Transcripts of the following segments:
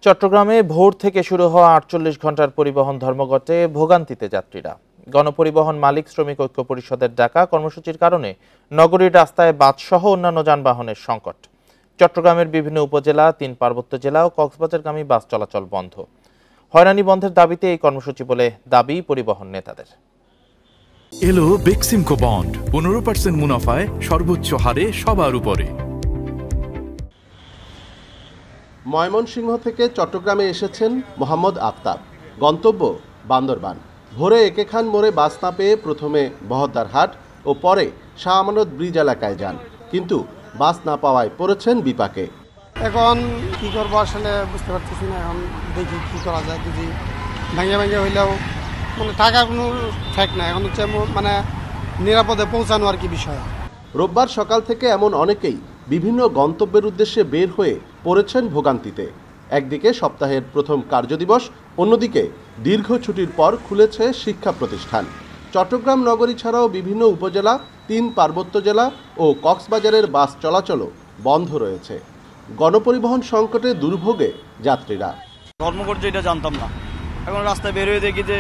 চট্টগ্রামে ভোর থেকে শুরু হওয়া ৪৮ ঘন্টার পরিবহন ধর্মঘটে ভোগান্তিতে যাত্রীরা। গণপরিবহন মালিক শ্রমিক ঐক্য পরিষদের ডাকা কর্মসূচির কারণে নগরীর রাস্তায় বাসসহ অন্যান্য যানবাহনের সংকট। চট্টগ্রামের বিভিন্ন উপজেলা, ৩ পার্বত্য জেলা ও কক্সবাজারগামী বাস চলাচল বন্ধ। হয়রানি বন্ধের দাবিতে এই কর্মসূচি বলে দাবি পরিবহন নেতাদের। এলো বেক্সিমকো বন্ড 15% মুনাফায় সর্বোচ্চ হারে সবার উপরে। ময়মনসিংহ থেকে চট্টগ্রামে এসেছেন মোহাম্মদ আফতাব। গন্তব্য বান্দরবান। ভোরে একেখান মোড়ে বাস না পেয়ে প্রথমে বহদ্দারহাট ও পরে শাহ আমানত ব্রিজ এলাকায় যান, কিন্তু বাস না পাওয়ায় পড়েছেন বিপাকে। এখন কি করবো আসলে বুঝতে পারতেছি না। এখন দেখি কি করা যায়। যদি ভাঙে ভাঙে হইলেও মানে টাকার কোনো ঠেক নাই। এখন হচ্ছে মানে নিরাপদে পৌঁছানো আর কি বিষয়। রোববার সকাল থেকে এমন অনেকেই বিভিন্ন গন্তব্যের উদ্দেশ্যে বের হয়ে পড়েছেন ভোগান্তিতে। একদিকে সপ্তাহের প্রথম কার্যদিবস, অন্যদিকে দীর্ঘ ছুটির পর খুলেছে শিক্ষা প্রতিষ্ঠান। চট্টগ্রাম নগরী ছাড়াও বিভিন্ন উপজেলা, ৩ পার্বত্য জেলা ও কক্সবাজারের বাস চলাচলও বন্ধ রয়েছে। গণপরিবহন সংকটে দুর্ভোগে যাত্রীরা। ধর্মঘট যেটা জানতাম না, এখন রাস্তায় বের হয়ে দেখি যে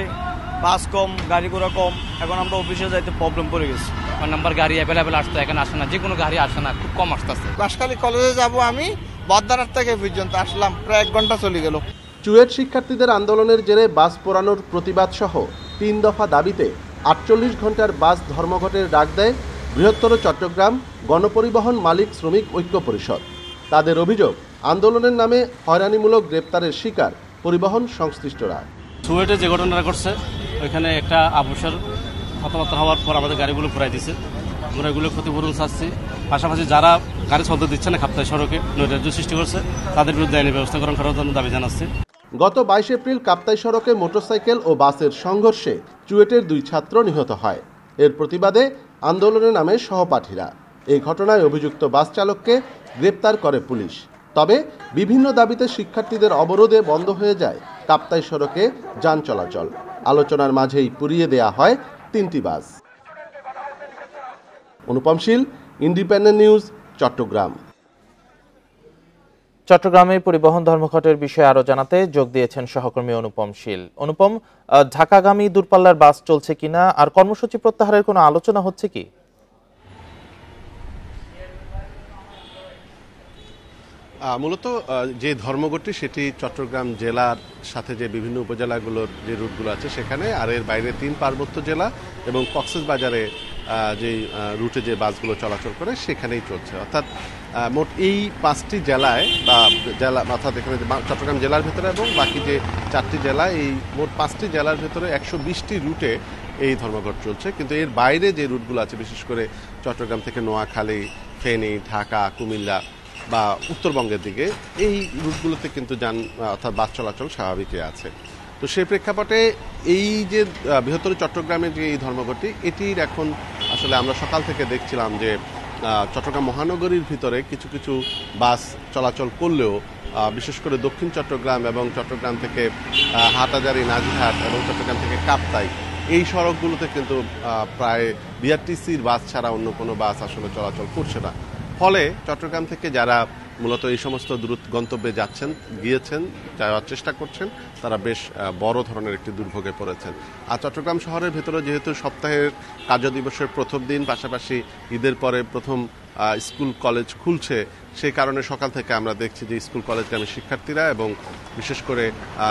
বাস কম, গাড়ি ঘোড়া কম। এখন আমরা অফিসে যাইতে প্রবলেম পড়ে গেছি। নাম্বার গাড়ি অ্যাভেলেবেল আসতো, এখানে আসে না, যে কোনো গাড়ি আসে না, খুব কম আসতেছে। বাঁশখালী কলেজে যাব আমি, বদ্দারহাট থেকে পর্যন্ত আসলাম, প্রায় 1 ঘন্টা চলে গেল। চুয়েট শিক্ষার্থীদের আন্দোলনের জেরে বাস পোড়ানোর প্রতিবাদ সহ 3 দফা দাবিতে 48 ঘন্টার বাস ধর্মঘটের ডাক দেয় বৃহত্তর চট্টগ্রাম গণপরিবহন মালিক শ্রমিক ঐক্য পরিষদ। তাদের অভিযোগ, আন্দোলনের নামে হয়রানিমূলক গ্রেপ্তারের শিকার পরিবহন সংশ্লিষ্টরা। চুয়েটে যে ঘটনাটা ঘটছে, ওইখানে একটা আবশ্যক কথাবার্তা হওয়ার পর আমাদের গাড়িগুলো ঘুরাই দিচ্ছে। আমরা এগুলো ক্ষতিপূরণ চাচ্ছি। পাশাপাশি যারা গাড়ি চলতে দিচ্ছে না, খাপ্তাই সড়কে নৈরাজ্য সৃষ্টি করছে, তাদের বিরুদ্ধে আইনি ব্যবস্থা গ্রহণ করার জন্য দাবি জানাচ্ছি। গত 22 এপ্রিল কাপ্তাই সড়কে মোটরসাইকেল ও বাসের সংঘর্ষে চুয়েটের 2 ছাত্র নিহত হয়। এর প্রতিবাদে আন্দোলনে নামে সহপাঠীরা। এই ঘটনায় অভিযুক্ত বাস চালককে গ্রেপ্তার করে পুলিশ। তবে বিভিন্ন দাবিতে শিক্ষার্থীদের অবরোধে বন্ধ হয়ে যায় কাপ্তাই সড়কে যান চলাচল। আলোচনার মাঝেই পুড়িয়ে দেয়া হয় 3টি বাস। অনুপম শীল, ইন্ডিপেন্ডেন্ট নিউজ, চট্টগ্রাম। চট্টগ্রামে পরিবহন ধর্মঘটের বিষয়ে আরো জানাতে যোগ দিয়েছেন সহকর্মী অনুপম শীল। অনুপম, ঢাকাগামী দূরপাল্লার বাস চলছে কিনা আর কর্মসূচি প্রত্যাহারের কোনো আলোচনা হচ্ছে কি? মূলত যে ধর্মঘটটি সেটি চট্টগ্রাম জেলার সাথে যে বিভিন্ন উপজেলাগুলোর যে রুটগুলো আছে সেখানে, আর এর বাইরে 3 পার্বত্য জেলা এবং কক্সবাজারে যে রুটে যে বাসগুলো চলাচল করে সেখানেই চলছে। অর্থাৎ মোট এই 5টি জেলায় বা জেলা, অর্থাৎ এখানে চট্টগ্রাম জেলার ভেতরে এবং বাকি যে 4টি জেলা, এই মোট 5টি জেলার ভেতরে 120টি রুটে এই ধর্মঘট চলছে। কিন্তু এর বাইরে যে রুটগুলো আছে, বিশেষ করে চট্টগ্রাম থেকে নোয়াখালী, ফেনী, ঢাকা, কুমিল্লা বা উত্তরবঙ্গের দিকে, এই রুটগুলোতে কিন্তু অর্থাৎ বাস চলাচল স্বাভাবিকই আছে। তো সেই প্রেক্ষাপটে এই যে বৃহত্তর চট্টগ্রামের যে এই ধর্মঘটটি, এটির এখন আসলে আমরা সকাল থেকে দেখছিলাম যে চট্টগ্রাম মহানগরীর ভিতরে কিছু কিছু বাস চলাচল করলেও বিশেষ করে দক্ষিণ চট্টগ্রাম এবং চট্টগ্রাম থেকে হাটহাজারী, নাজিরহাট এবং চট্টগ্রাম থেকে কাপ্তাই, এই সড়কগুলোতে কিন্তু প্রায় বিআরটিসির বাস ছাড়া অন্য কোনো বাস আসলে চলাচল করছে না। ফলে চট্টগ্রাম থেকে যারা মূলত এই সমস্ত দূর গন্তব্যে গিয়েছেন, যাওয়ার চেষ্টা করছেন, তারা বেশ বড় ধরনের একটি দুর্ভোগে পড়েছেন। আর চট্টগ্রাম শহরের ভেতরে যেহেতু সপ্তাহের কার্যদিবসের প্রথম দিন, পাশাপাশি ঈদের পরে প্রথম স্কুল কলেজ খুলছে, সেই কারণে সকাল থেকে আমরা দেখছি যে স্কুল কলেজগামী শিক্ষার্থীরা এবং বিশেষ করে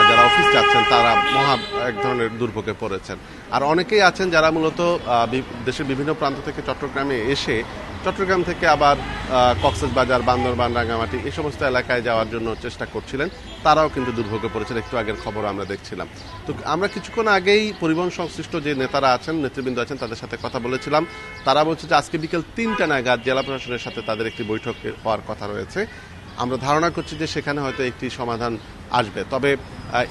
যারা অফিস যাচ্ছেন তারা এক ধরনের দুর্ভোগে পড়েছেন। আর অনেকেই আছেন যারা মূলত দেশের বিভিন্ন প্রান্ত থেকে চট্টগ্রামে এসে চট্টগ্রাম থেকে আবার কক্সবাজার, বান্দরবান, রাঙ্গামাটি এই সমস্ত এলাকায় যাওয়ার জন্য চেষ্টা করছিলেন, তারাও কিন্তু দুর্ভোগে পড়েছেন। একটু আগের খবর আমরা দেখছিলাম। তো আমরা কিছুক্ষণ আগেই পরিবহন সংশ্লিষ্ট যে নেতারা আছেন, নেতৃবৃন্দ আছেন, তাদের সাথে কথা বলেছিলাম। তারা বলছে যে আজকে বিকেল 3টা নাগাদ জেলা প্রশাসনের সাথে তাদের একটি বৈঠক হওয়ার কথা রয়েছে। আমরা ধারণা করছি যে সেখানে হয়তো একটি সমাধান আসবে। তবে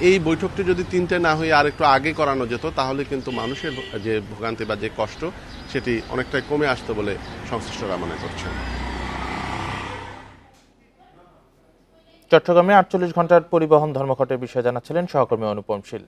এই বৈঠকটি যদি 3টে না হয়ে আর একটু আগে করানো যেত, তাহলে কিন্তু মানুষের যে ভোগান্তি বা যে কষ্ট, সেটি অনেকটাই কমে আসতো বলে সংশ্লিষ্টরা মনে করছেন। চট্টগ্রামে 48 ঘন্টার পরিবহন ধর্মঘটের বিষয়ে জানাচ্ছিলেন সহকর্মী অনুপম শীল।